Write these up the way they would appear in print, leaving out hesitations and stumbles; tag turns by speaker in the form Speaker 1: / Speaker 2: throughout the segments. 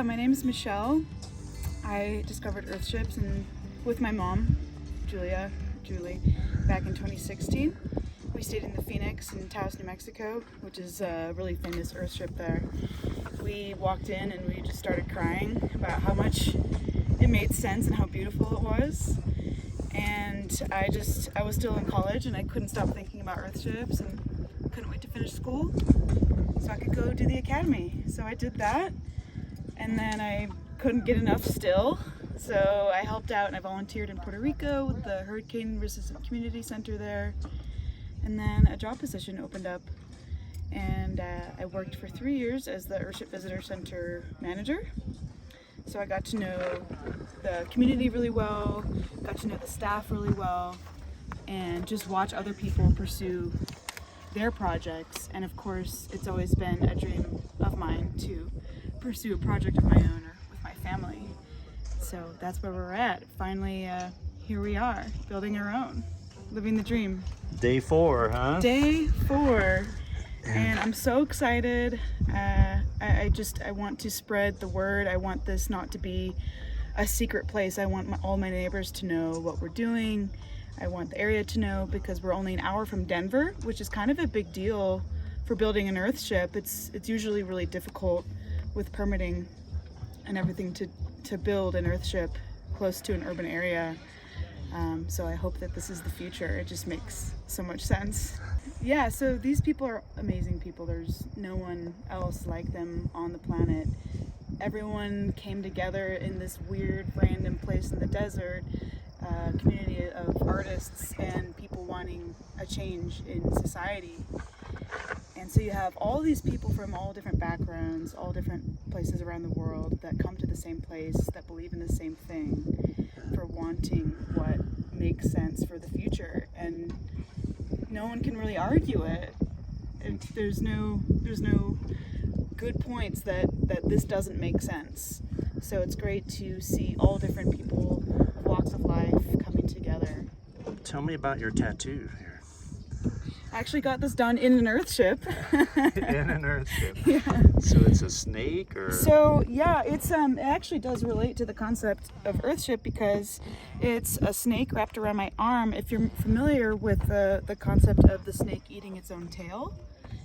Speaker 1: my name is Michelle. I discovered Earthships with my mom, Julie, back in 2016. We stayed in the Phoenix in Taos, New Mexico, which is a really famous Earthship there. We walked in and we just started crying about how much it made sense and how beautiful it was. And I was still in college and I couldn't stop thinking about Earthships and couldn't wait to finish school so I could go do the academy. So I did that, and then I couldn't get enough still. So I helped out and I volunteered in Puerto Rico with the Hurricane Resistant Community Center there. And then a job position opened up, and I worked for 3 years as the Earthship Visitor Center manager. So I got to know the community really well, got to know the staff really well, and just watch other people pursue their projects. And of course, it's always been a dream of mine to pursue a project of my own or with my family. So that's where we're at. Finally, here we are, building our own, living the dream.
Speaker 2: Day 4, huh?
Speaker 1: Day 4. And I'm so excited. I want to spread the word. I want this not to be a secret place. I want all my neighbors to know what we're doing. I want the area to know, because we're only an hour from Denver, which is kind of a big deal for building an Earthship. It's usually really difficult with permitting and everything to build an Earthship close to an urban area. So I hope that this is the future. It just makes so much sense. Yeah, so these people are amazing people. There's no one else like them on the planet. Everyone came together in this weird random place in the desert, community of artists and people wanting a change in society. And so you have all these people from all different backgrounds, all different places around the world that come to the same place, that believe in the same thing, for wanting what makes sense for the future. And no one can really argue it. There's no good points that this doesn't make sense. So it's great to see all different people, walks of life coming together.
Speaker 2: Tell me about your tattoo here.
Speaker 1: I actually got this done in an Earthship.
Speaker 2: In an Earthship.
Speaker 1: Yeah.
Speaker 2: So it's a snake, or?
Speaker 1: So yeah, it actually does relate to the concept of Earthship, because it's a snake wrapped around my arm. If you're familiar with the concept of the snake eating its own tail,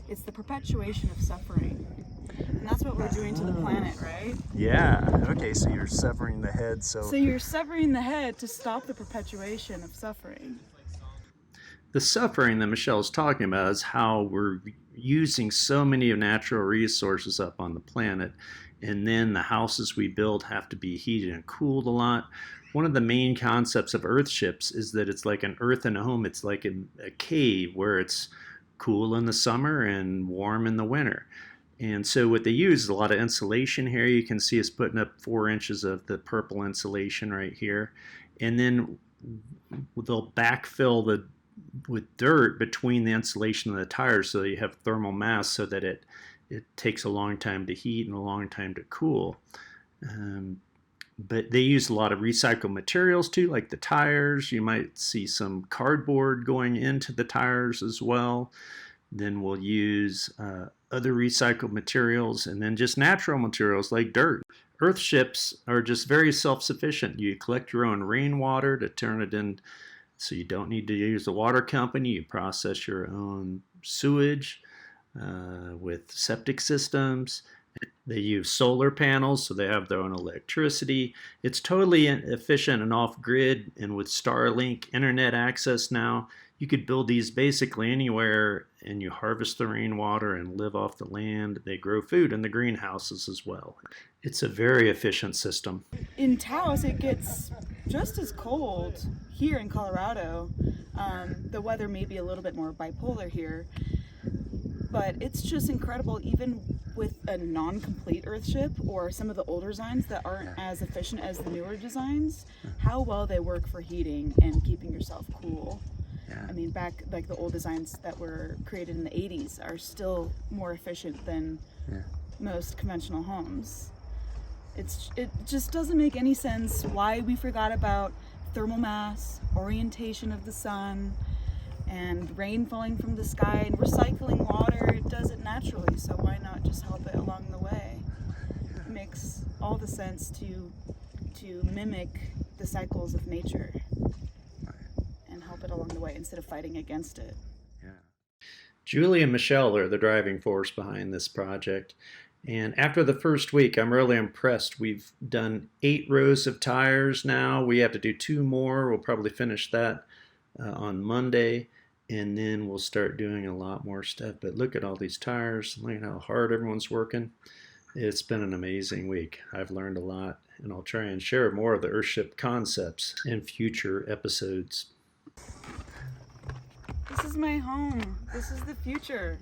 Speaker 1: it's the perpetuation of suffering. And that's what we're doing to the planet, right?
Speaker 2: Yeah. Okay, so you're severing the head. So
Speaker 1: you're severing the head to stop the perpetuation of suffering.
Speaker 2: The suffering that Michelle's talking about is how we're using so many of natural resources up on the planet, and then the houses we build have to be heated and cooled a lot. One of the main concepts of Earthships is that it's like an earth and a home. It's like a cave where it's cool in the summer and warm in the winter. And so what they use is a lot of insulation here. You can see us putting up 4 inches of the purple insulation right here. And then they'll backfill with dirt between the insulation and the tires, so you have thermal mass, so that it takes a long time to heat and a long time to cool. But they use a lot of recycled materials too, like the tires. You might see some cardboard going into the tires as well. Then we'll use other recycled materials, and then just natural materials like dirt. Earthships are just very self-sufficient. You collect your own rainwater to turn it in, so you don't need to use a water company. You process your own sewage with septic systems. They use solar panels, so they have their own electricity. It's totally efficient and off-grid, and with Starlink internet access now, you could build these basically anywhere, and you harvest the rainwater and live off the land. They grow food in the greenhouses as well. It's a very efficient system.
Speaker 1: In Taos, it gets just as cold here in Colorado. The weather may be a little bit more bipolar here, but it's just incredible, even with a non-complete Earthship or some of the older designs that aren't as efficient as the newer designs, how well they work for heating and keeping yourself cool. Yeah. I mean, back like the old designs that were created in the 80s are still more efficient than most conventional homes. It just doesn't make any sense why we forgot about thermal mass, orientation of the sun, and rain falling from the sky, and recycling water. It does it naturally, so why not just help it along the way? makes all the sense to mimic the cycles of nature and help it along the way instead of fighting against it.
Speaker 2: Yeah. Julie and Michelle are the driving force behind this project. And after the first week, I'm really impressed. We've done 8 rows of tires now. We have to do 2 more. We'll probably finish that on Monday. And then we'll start doing a lot more stuff. But look at all these tires. Look at how hard everyone's working. It's been an amazing week. I've learned a lot. And I'll try and share more of the Earthship concepts in future episodes.
Speaker 1: This is my home. This is the future.